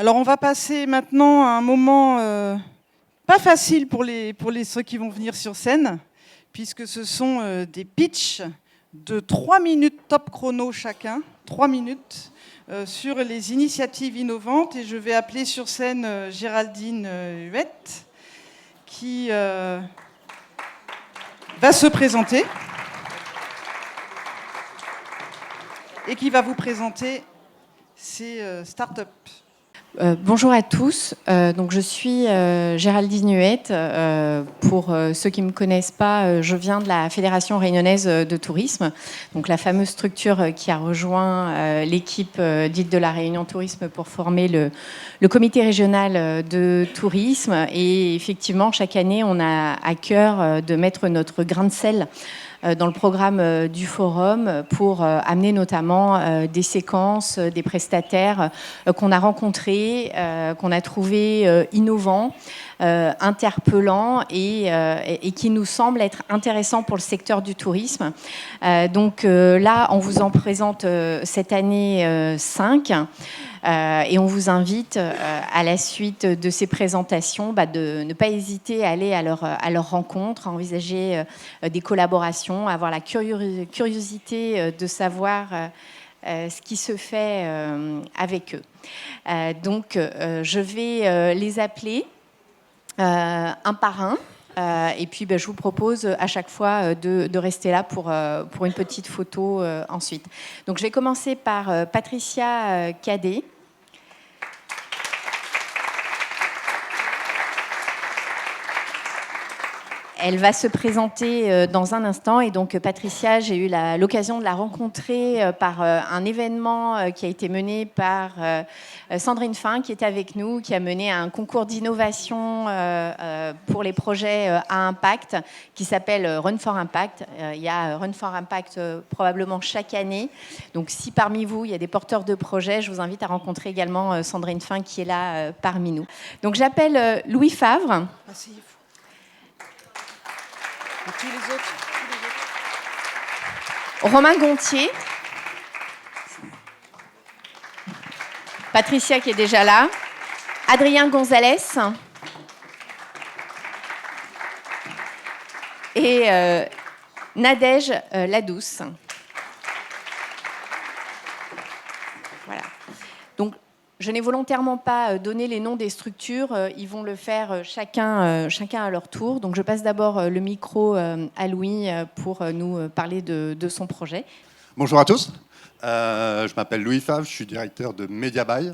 Alors on va passer maintenant à un moment pas facile pour ceux qui vont venir sur scène, puisque ce sont des pitchs de 3 minutes top chrono chacun, 3 minutes, sur les initiatives innovantes. Et je vais appeler sur scène Géraldine Huette, qui va se présenter et qui va vous présenter ces startups. Bonjour à tous. Donc je suis Géraldine Huette. Pour ceux qui ne me connaissent pas, je viens de la Fédération réunionnaise de tourisme, donc la fameuse structure qui a rejoint l'équipe d'Île de la Réunion Tourisme pour former le comité régional de tourisme. Et effectivement, chaque année, on a à cœur de mettre notre grain de sel dans le programme du forum pour amener notamment des séquences, des prestataires qu'on a rencontrés, qu'on a trouvés innovants, interpellants et qui nous semblent être intéressants pour le secteur du tourisme. Donc là, on vous en présente cette année 5. Et on vous invite à la suite de ces présentations de ne pas hésiter à aller à leur rencontre, à envisager des collaborations, à avoir la curiosité de savoir ce qui se fait avec eux. Donc je vais les appeler un par un. Et puis je vous propose à chaque fois de rester là pour une petite photo ensuite. Donc je vais commencer par Patricia Cadet. Elle va se présenter dans un instant. Et donc, Patricia, j'ai eu l'occasion de la rencontrer par un événement qui a été mené par Sandrine Fin, qui est avec nous, qui a mené un concours d'innovation pour les projets à impact, qui s'appelle Run for Impact. Il y a Run for Impact probablement chaque année. Donc, si parmi vous, il y a des porteurs de projets, je vous invite à rencontrer également Sandrine Fin, qui est là parmi nous. Donc, j'appelle Louis Favre. Asseyez-vous. Et tous les autres. Romain Gontier. Patricia qui est déjà là. Adrien Gonzalez. Et Nadège Ladouce. Voilà. Donc, je n'ai volontairement pas donné les noms des structures. Ils vont le faire chacun à leur tour. Donc, je passe d'abord le micro à Louis pour nous parler de son projet. Bonjour à tous. Je m'appelle Louis Favre. Je suis directeur de MediaBuy.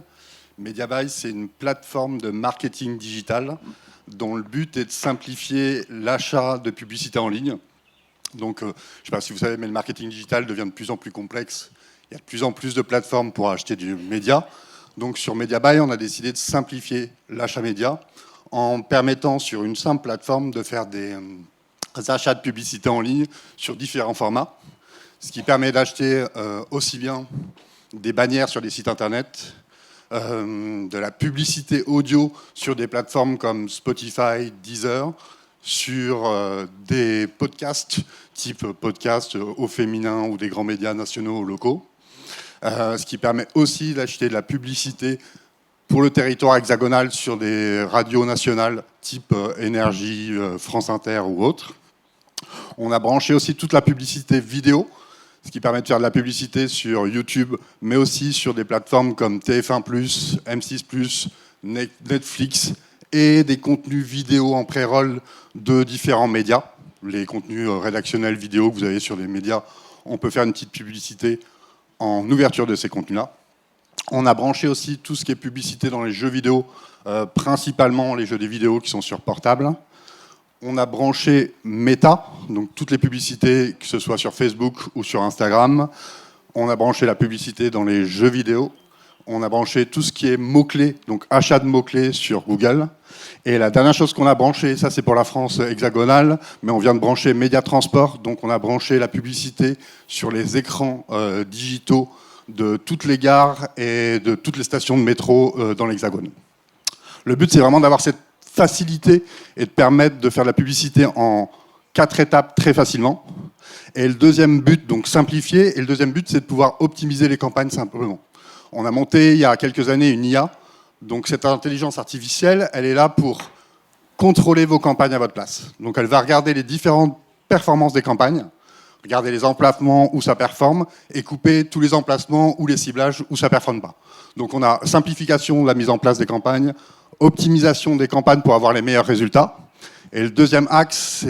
MediaBuy, c'est une plateforme de marketing digital dont le but est de simplifier l'achat de publicité en ligne. Donc, je ne sais pas si vous savez, mais le marketing digital devient de plus en plus complexe. Il y a de plus en plus de plateformes pour acheter du média. Donc sur MediaBuy, on a décidé de simplifier l'achat média en permettant sur une simple plateforme de faire des achats de publicité en ligne sur différents formats, ce qui permet d'acheter aussi bien des bannières sur des sites internet, de la publicité audio sur des plateformes comme Spotify, Deezer, sur des podcasts type podcast au féminin ou des grands médias nationaux ou locaux. Ce qui permet aussi d'acheter de la publicité pour le territoire hexagonal sur des radios nationales type Énergie, France Inter ou autres. On a branché aussi toute la publicité vidéo, ce qui permet de faire de la publicité sur YouTube, mais aussi sur des plateformes comme TF1+, M6+, Netflix et des contenus vidéo en pré-roll de différents médias. Les contenus rédactionnels vidéo que vous avez sur des médias, on peut faire une petite publicité en ouverture de ces contenus-là. On a branché aussi tout ce qui est publicité dans les jeux vidéo, principalement les jeux vidéo qui sont sur portable. On a branché Meta, donc toutes les publicités, que ce soit sur Facebook ou sur Instagram. On a branché la publicité dans les jeux vidéo. On a branché tout ce qui est mots-clés, donc achat de mots-clés sur Google. Et la dernière chose qu'on a branché, ça c'est pour la France hexagonale, mais on vient de brancher Média Transport, donc on a branché la publicité sur les écrans digitaux de toutes les gares et de toutes les stations de métro dans l'hexagone. Le but c'est vraiment d'avoir cette facilité et de permettre de faire de la publicité en 4 étapes très facilement. Et le deuxième but, donc simplifier, et le deuxième but c'est de pouvoir optimiser les campagnes simplement. On a monté il y a quelques années une IA Donc cette intelligence artificielle, elle est là pour contrôler vos campagnes à votre place. Donc elle va regarder les différentes performances des campagnes, regarder les emplacements où ça performe et couper tous les emplacements ou les ciblages où ça ne performe pas. Donc on a simplification de la mise en place des campagnes, optimisation des campagnes pour avoir les meilleurs résultats. Et le troisième axe,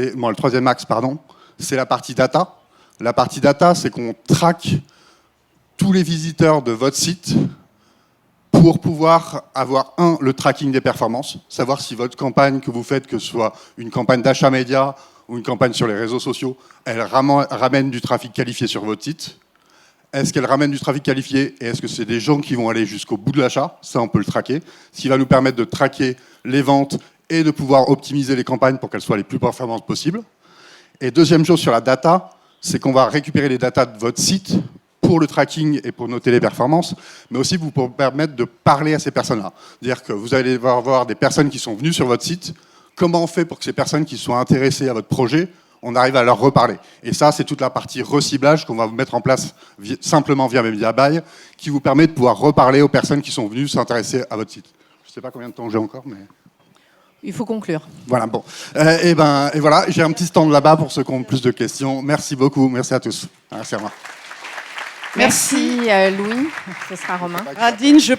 c'est la partie data. La partie data, c'est qu'on traque tous les visiteurs de votre site pour pouvoir avoir, le tracking des performances, savoir si votre campagne que vous faites, que ce soit une campagne d'achat média ou une campagne sur les réseaux sociaux, elle ramène du trafic qualifié sur votre site. Est-ce qu'elle ramène du trafic qualifié et est-ce que c'est des gens qui vont aller jusqu'au bout de l'achat? Ça, on peut le traquer. Ce qui va nous permettre de traquer les ventes et de pouvoir optimiser les campagnes pour qu'elles soient les plus performantes possibles. Et deuxième chose sur la data, c'est qu'on va récupérer les datas de votre site pour le tracking et pour noter les performances, mais aussi vous permettre de parler à ces personnes-là. C'est-à-dire que vous allez avoir des personnes qui sont venues sur votre site. Comment on fait pour que ces personnes qui sont intéressées à votre projet, on arrive à leur reparler? Et ça, c'est toute la partie reciblage qu'on va mettre en place simplement via MediaBuy, qui vous permet de pouvoir reparler aux personnes qui sont venues s'intéresser à votre site. Je ne sais pas combien de temps j'ai encore, mais... Il faut conclure. Voilà, bon. Et voilà, j'ai un petit stand là-bas pour ceux qui ont plus de questions. Merci beaucoup, merci à tous. Merci à moi. Merci Louis, ce sera Romain. Radine, je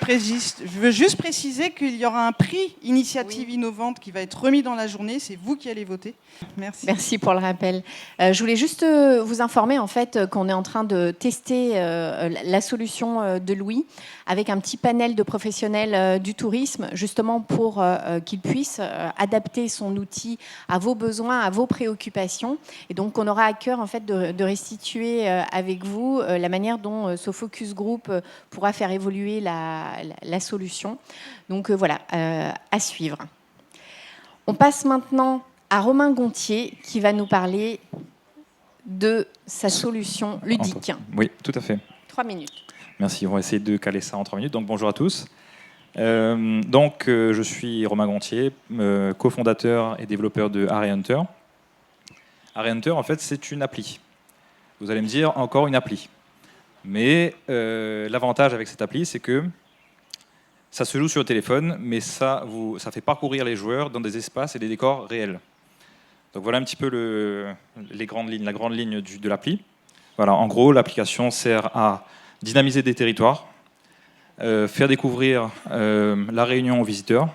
veux juste préciser qu'il y aura un prix initiative innovante qui va être remis dans la journée. C'est vous qui allez voter. Merci. Merci pour le rappel. Je voulais juste vous informer en fait qu'on est en train de tester la solution de Louis avec un petit panel de professionnels du tourisme, justement pour qu'ils puissent adapter son outil à vos besoins, à vos préoccupations. Et donc, on aura à cœur en fait de restituer avec vous la manière dont ce focus group pourra faire évoluer la solution. Donc voilà, à suivre. On passe maintenant à Romain Gontier qui va nous parler de sa solution ludique. Oui, tout à fait. 3 minutes. Merci, on va essayer de caler ça en 3 minutes. Donc bonjour à tous. Je suis Romain Gontier, cofondateur et développeur de Array Hunter. Array Hunter, en fait, c'est une appli. Vous allez me dire, encore une appli. Mais l'avantage avec cette appli, c'est que ça se joue sur le téléphone, mais ça fait parcourir les joueurs dans des espaces et des décors réels. Donc voilà un petit peu la grande ligne de l'appli. Voilà, en gros, l'application sert à dynamiser des territoires, faire découvrir la Réunion aux visiteurs,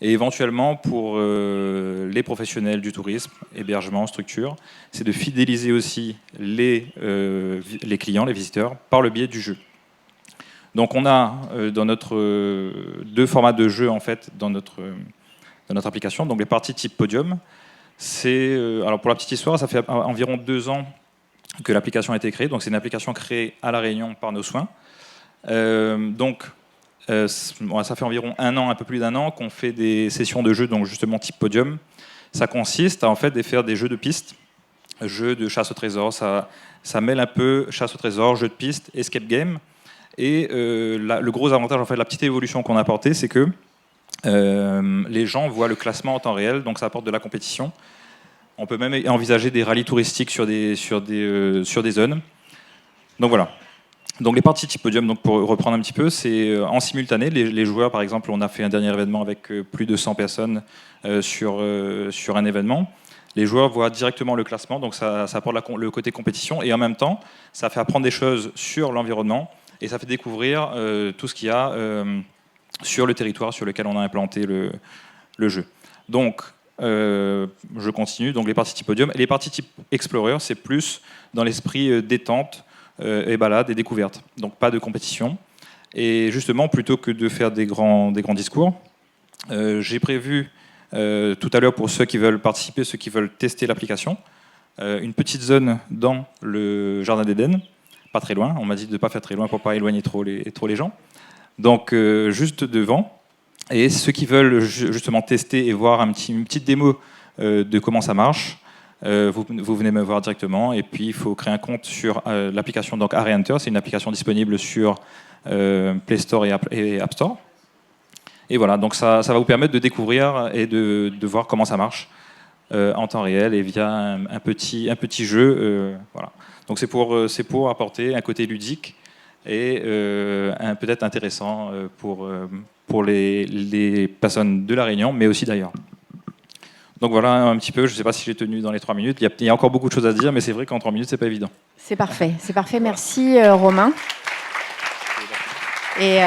et éventuellement pour les professionnels du tourisme, hébergement, structure, c'est de fidéliser aussi les clients, les visiteurs, par le biais du jeu. Donc on a dans notre 2 formats de jeu en fait dans notre application. Donc les parties type podium, c'est alors pour la petite histoire, ça fait environ 2 ans que l'application a été créée. Donc c'est une application créée à La Réunion par nos soins. Ça fait environ 1 an, un peu plus d'1 an, qu'on fait des sessions de jeu, donc justement type podium. Ça consiste à en fait faire des jeux de pistes, jeux de chasse au trésor. Ça mêle un peu chasse au trésor, jeu de pistes, escape game. Et le gros avantage, en fait, la petite évolution qu'on a apportée, c'est que les gens voient le classement en temps réel, donc ça apporte de la compétition. On peut même envisager des rallyes touristiques sur des zones. Donc voilà. Donc les parties type podium, donc pour reprendre un petit peu, c'est en simultané. Les joueurs, par exemple, on a fait un dernier événement avec plus de 100 personnes sur un événement. Les joueurs voient directement le classement, donc ça apporte le côté compétition, et en même temps, ça fait apprendre des choses sur l'environnement, et ça fait découvrir tout ce qu'il y a sur le territoire sur lequel on a implanté le jeu. Donc, je continue. Donc les parties type podium. Et les parties type explorer, c'est plus dans l'esprit détente et balade et découverte. Donc pas de compétition. Et justement, plutôt que de faire des grands discours, j'ai prévu tout à l'heure pour ceux qui veulent participer, ceux qui veulent tester l'application, une petite zone dans le jardin d'Éden, pas très loin. On m'a dit de ne pas faire très loin pour ne pas éloigner trop les gens. Donc juste devant. Et ceux qui veulent justement tester et voir une petite démo de comment ça marche, vous venez me voir directement. Et puis il faut créer un compte sur l'application donc Array Hunter. C'est une application disponible sur Play Store et App Store. Et voilà, donc ça va vous permettre de découvrir et de voir comment ça marche en temps réel et via un petit jeu. Voilà. Donc c'est pour apporter un côté ludique et peut-être intéressant pour les personnes de La Réunion, mais aussi d'ailleurs. Donc voilà un petit peu, je ne sais pas si j'ai tenu dans les 3 minutes, il y a encore beaucoup de choses à dire, mais c'est vrai qu'en 3 minutes, ce n'est pas évident. C'est parfait, merci Romain. Et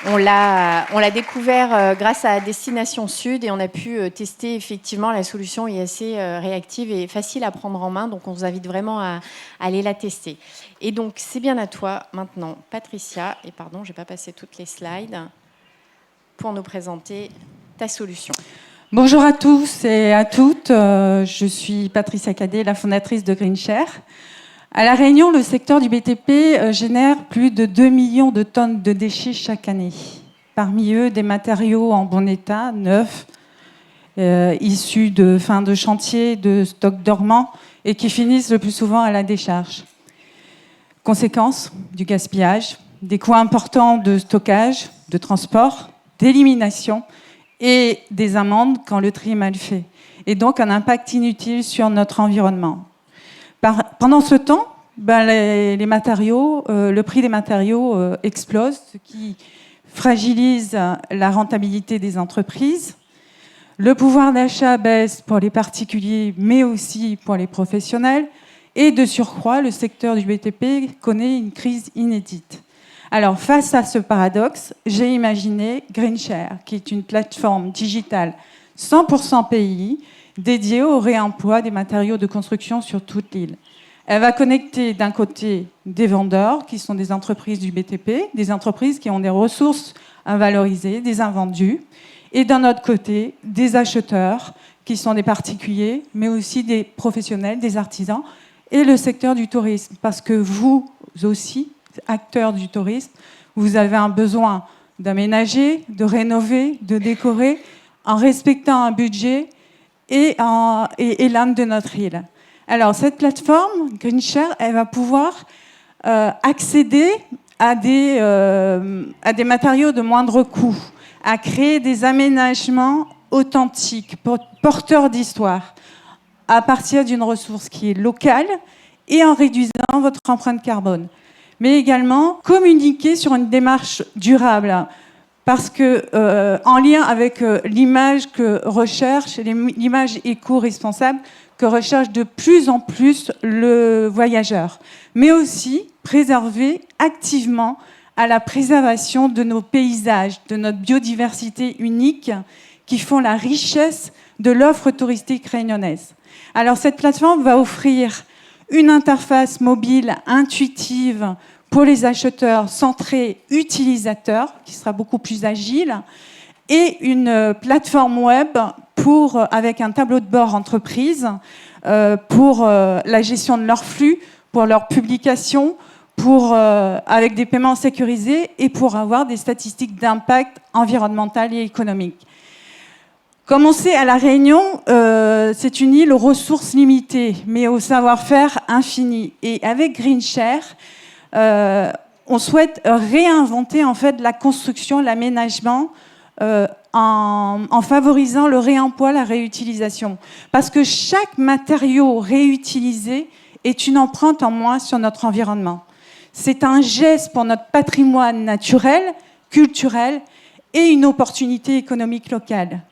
on l'a découvert grâce à Destination Sud et on a pu tester effectivement la solution est assez réactive et facile à prendre en main, donc on vous invite vraiment à aller la tester. Et donc c'est bien à toi maintenant, Patricia, et pardon, je n'ai pas passé toutes les slides, pour nous présenter ta solution. Bonjour à tous et à toutes, je suis Patricia Cadet, la fondatrice de GreenShare. À La Réunion, le secteur du BTP génère plus de 2 millions de tonnes de déchets chaque année. Parmi eux, des matériaux en bon état, neufs, issus de fin de chantier, de stocks dormants et qui finissent le plus souvent à la décharge. Conséquence, du gaspillage, des coûts importants de stockage, de transport, d'élimination et des amendes quand le tri est mal fait. Et donc un impact inutile sur notre environnement. Pendant ce temps, les matériaux, le prix des matériaux explose, ce qui fragilise la rentabilité des entreprises. Le pouvoir d'achat baisse pour les particuliers, mais aussi pour les professionnels. Et de surcroît, le secteur du BTP connaît une crise inédite. Alors, face à ce paradoxe, j'ai imaginé GreenShare, qui est une plateforme digitale 100% PI, dédiée au réemploi des matériaux de construction sur toute l'île. Elle va connecter d'un côté des vendeurs, qui sont des entreprises du BTP, des entreprises qui ont des ressources à valoriser, des invendus, et d'un autre côté, des acheteurs, qui sont des particuliers, mais aussi des professionnels, des artisans, et le secteur du tourisme. Parce que vous aussi, acteurs du tourisme, vous avez un besoin d'aménager, de rénover, de décorer, en respectant un budget et l'âme de notre île. Alors, cette plateforme, GreenShare, elle va pouvoir accéder à des matériaux de moindre coût, à créer des aménagements authentiques, porteurs d'histoire, à partir d'une ressource qui est locale et en réduisant votre empreinte carbone. Mais également communiquer sur une démarche durable, parce que en lien avec l'image que recherche, l'image éco-responsable que recherche de plus en plus le voyageur, mais aussi préserver activement à la préservation de nos paysages, de notre biodiversité unique, qui font la richesse de l'offre touristique réunionnaise. Alors cette plateforme va offrir une interface mobile intuitive pour les acheteurs centrés utilisateurs, qui sera beaucoup plus agile, et une plateforme web avec un tableau de bord entreprise pour la gestion de leurs flux, pour leurs publications, avec des paiements sécurisés et pour avoir des statistiques d'impact environnemental et économique. Comme on sait, à La Réunion, c'est une île aux ressources limitées, mais au savoir-faire infini. Et avec GreenShare, on souhaite réinventer en fait la construction, l'aménagement, en favorisant le réemploi, la réutilisation. Parce que chaque matériau réutilisé est une empreinte en moins sur notre environnement. C'est un geste pour notre patrimoine naturel, culturel et une opportunité économique locale.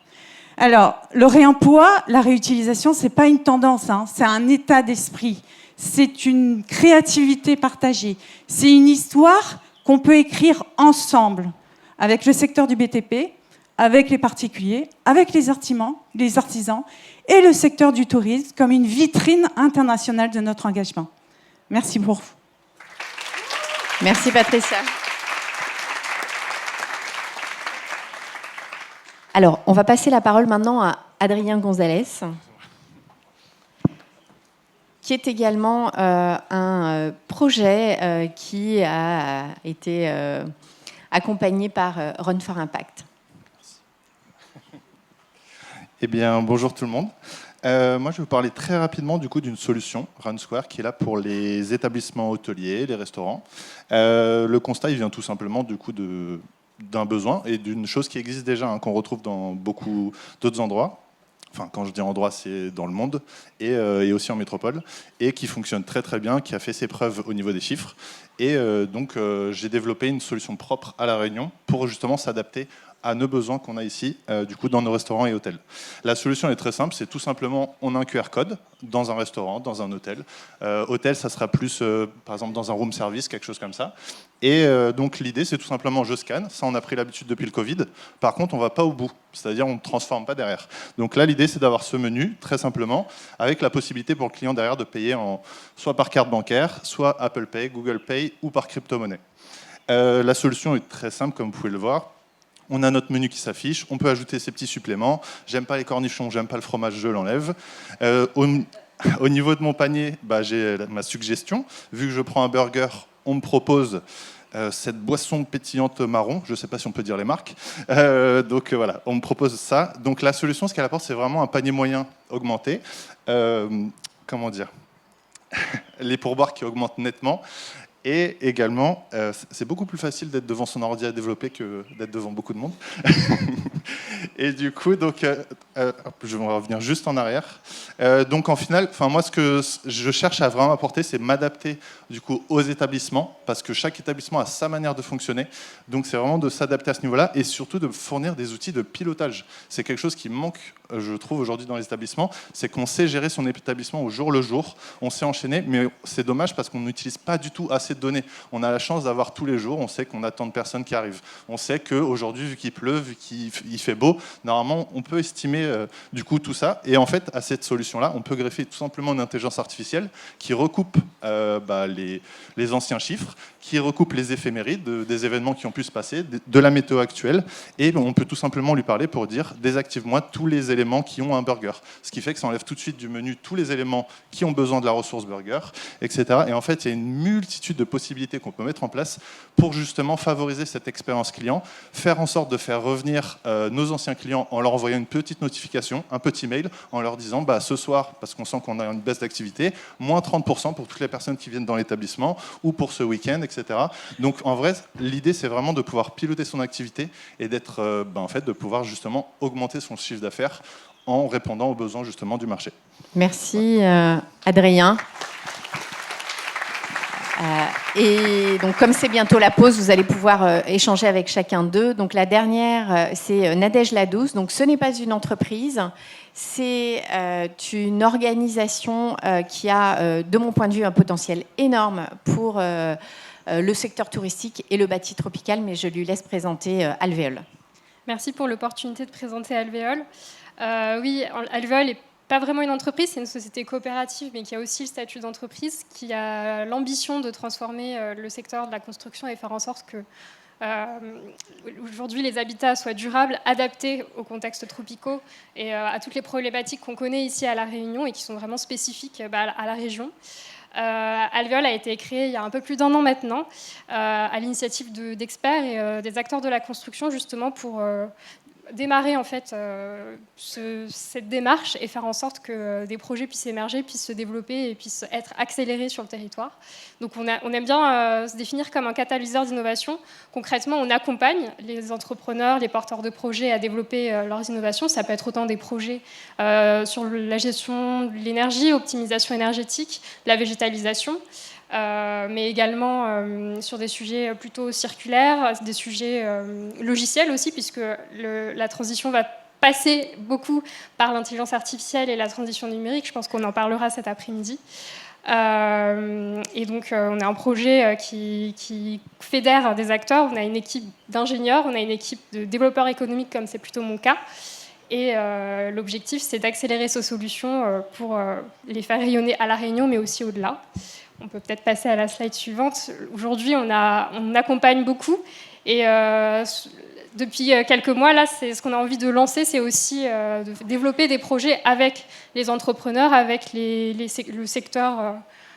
Alors, le réemploi, la réutilisation, ce n'est pas une tendance, c'est un état d'esprit. C'est une créativité partagée. C'est une histoire qu'on peut écrire ensemble, avec le secteur du BTP, avec les particuliers, avec les artisans et le secteur du tourisme comme une vitrine internationale de notre engagement. Merci pour vous. Merci Patricia. Alors, on va passer la parole maintenant à Adrien Gonzalez, qui est également un projet qui a été accompagné par Run for Impact. Eh bien, bonjour tout le monde. Moi, je vais vous parler très rapidement du coup d'une solution, Run Square, qui est là pour les établissements hôteliers, les restaurants. Le constat, il vient tout simplement du coup d'un besoin et d'une chose qui existe déjà, qu'on retrouve dans beaucoup d'autres endroits. enfin quand je dis endroit, c'est dans le monde, et aussi en métropole, et qui fonctionne très très bien, qui a fait ses preuves au niveau des chiffres. Et donc j'ai développé une solution propre à La Réunion pour justement s'adapter à nos besoins qu'on a ici, du coup, dans nos restaurants et hôtels. La solution est très simple, c'est tout simplement, on a un QR code dans un restaurant, dans un hôtel. Hôtel, ça sera plus, par exemple, dans un room service, quelque chose comme ça. Et donc l'idée, c'est tout simplement, je scanne, ça on a pris l'habitude depuis le Covid. Par contre, on ne va pas au bout, c'est-à-dire on ne transforme pas derrière. Donc là, l'idée, c'est d'avoir ce menu, très simplement, avec la possibilité pour le client derrière de payer soit par carte bancaire, soit Apple Pay, Google Pay ou par crypto-monnaie. La solution est très simple, comme vous pouvez le voir. On a notre menu qui s'affiche, on peut ajouter ces petits suppléments. J'aime pas les cornichons, j'aime pas le fromage, je l'enlève. Au niveau de mon panier, j'ai ma suggestion. Vu que je prends un burger, on me propose cette boisson pétillante marron. Je ne sais pas si on peut dire les marques. Donc voilà, on me propose ça. Donc la solution, ce qu'elle apporte, c'est vraiment un panier moyen augmenté. Comment dire les pourboires qui augmentent nettement. Et également, c'est beaucoup plus facile d'être devant son ordi à développer que d'être devant beaucoup de monde. Et du coup, donc, je vais revenir juste en arrière. Donc, en final, moi, ce que je cherche à vraiment apporter, c'est m'adapter du coup aux établissements, parce que chaque établissement a sa manière de fonctionner. Donc, c'est vraiment de s'adapter à ce niveau-là et surtout de fournir des outils de pilotage. C'est quelque chose qui manque, je trouve, aujourd'hui dans les établissements, c'est qu'on sait gérer son établissement au jour le jour, on sait enchaîner, mais c'est dommage parce qu'on n'utilise pas du tout assez de données. On a la chance d'avoir tous les jours, on sait qu'on a tant de personnes qui arrivent. On sait qu'aujourd'hui, vu qu'il pleut, vu qu'il fait beau, normalement, on peut estimer du coup tout ça. Et en fait, à cette solution-là, on peut greffer tout simplement une intelligence artificielle qui recoupe les anciens chiffres, qui recoupe les éphémérides des événements qui ont pu se passer, de la météo actuelle, et on peut tout simplement lui parler pour dire « désactive-moi tous les éléments qui ont un burger ». Ce qui fait que ça enlève tout de suite du menu tous les éléments qui ont besoin de la ressource burger, etc. Et en fait, il y a une multitude de possibilités qu'on peut mettre en place pour justement favoriser cette expérience client, faire en sorte de faire revenir nos anciens clients en leur envoyant une petite notification, un petit mail, en leur disant ce soir, parce qu'on sent qu'on a une baisse d'activité, moins 30% pour toutes les personnes qui viennent dans l'établissement, ou pour ce week-end, etc. Donc en vrai, l'idée c'est vraiment de pouvoir piloter son activité et d'être, en fait, de pouvoir justement augmenter son chiffre d'affaires en répondant aux besoins justement du marché. Merci Adrien. Et donc, comme c'est bientôt la pause, vous allez pouvoir échanger avec chacun d'eux. Donc, la dernière, c'est Nadège Ladouce. Donc, ce n'est pas une entreprise, c'est une organisation qui a, de mon point de vue, un potentiel énorme pour le secteur touristique et le bâti tropical. Mais je lui laisse présenter Alvéole. Merci pour l'opportunité de présenter Alvéole. Oui, Alvéole est pas vraiment une entreprise, c'est une société coopérative, mais qui a aussi le statut d'entreprise, qui a l'ambition de transformer le secteur de la construction et faire en sorte que aujourd'hui les habitats soient durables, adaptés aux contextes tropicaux et à toutes les problématiques qu'on connaît ici à La Réunion et qui sont vraiment spécifiques à la région. Alvéole a été créé il y a un peu plus d'1 an maintenant, à l'initiative d'experts et des acteurs de la construction, justement pour démarrer en fait cette démarche et faire en sorte que des projets puissent émerger, puissent se développer et puissent être accélérés sur le territoire. Donc on aime bien se définir comme un catalyseur d'innovation. Concrètement, on accompagne les entrepreneurs, les porteurs de projets à développer leurs innovations. Ça peut être autant des projets sur la gestion de l'énergie, optimisation énergétique, la végétalisation, mais également sur des sujets plutôt circulaires, des sujets logiciels aussi, puisque la transition va passer beaucoup par l'intelligence artificielle et la transition numérique. Je pense qu'on en parlera cet après-midi. Et donc, on a un projet qui fédère des acteurs. On a une équipe d'ingénieurs, on a une équipe de développeurs économiques, comme c'est plutôt mon cas. Et l'objectif, c'est d'accélérer ces solutions pour les faire rayonner à La Réunion, mais aussi au-delà. On peut peut-être passer à la slide suivante. Aujourd'hui, on accompagne beaucoup. Et depuis quelques mois, là, ce qu'on a envie de lancer, c'est aussi de développer des projets avec les entrepreneurs, avec le secteur,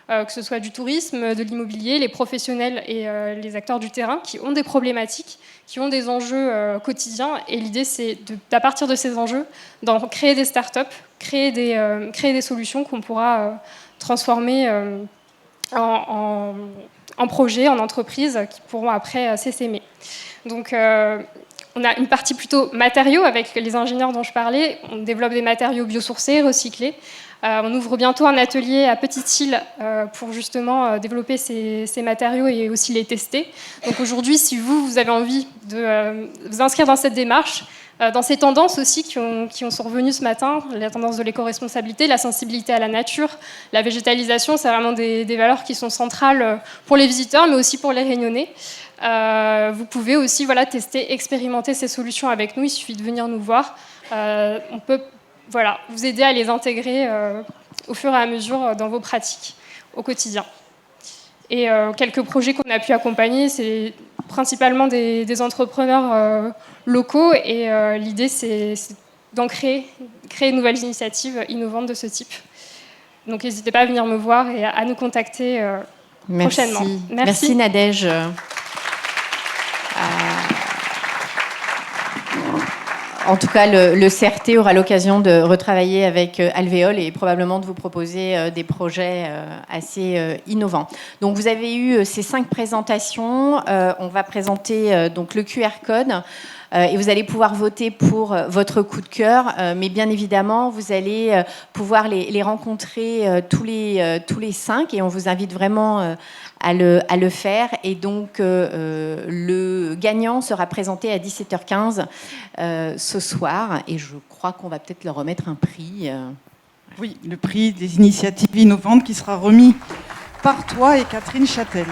que ce soit du tourisme, de l'immobilier, les professionnels et les acteurs du terrain qui ont des problématiques, qui ont des enjeux quotidiens. Et l'idée, c'est à partir de ces enjeux, d'en créer des startups, créer des solutions qu'on pourra transformer en projets, en entreprises qui pourront après s'essaimer. Donc, On a une partie plutôt matériaux avec les ingénieurs dont je parlais. On développe des matériaux biosourcés, recyclés. On ouvre bientôt un atelier à Petite-Île pour justement développer ces matériaux et aussi les tester. Donc aujourd'hui, si vous avez envie de vous inscrire dans cette démarche, dans ces tendances aussi qui sont revenues ce matin, la tendance de l'éco-responsabilité, la sensibilité à la nature, la végétalisation, c'est vraiment des valeurs qui sont centrales pour les visiteurs, mais aussi pour les Réunionnais. Vous pouvez aussi tester, expérimenter ces solutions avec nous, il suffit de venir nous voir. On peut vous aider à les intégrer au fur et à mesure dans vos pratiques au quotidien. Et quelques projets qu'on a pu accompagner, c'est principalement des entrepreneurs locaux, et l'idée c'est d'en créer de nouvelles initiatives innovantes de ce type. Donc n'hésitez pas à venir me voir et à nous contacter prochainement. Merci Nadège. En tout cas, le CRT aura l'occasion de retravailler avec Alvéole et probablement de vous proposer des projets assez innovants. Donc, vous avez eu ces 5 présentations. On va présenter donc le QR code. Et vous allez pouvoir voter pour votre coup de cœur, mais bien évidemment, vous allez pouvoir les rencontrer tous les 5, et on vous invite vraiment à le faire. Et donc, le gagnant sera présenté à 17h15 ce soir, et je crois qu'on va peut-être leur remettre un prix. Oui, le prix des initiatives innovantes qui sera remis par toi et Catherine Châtel.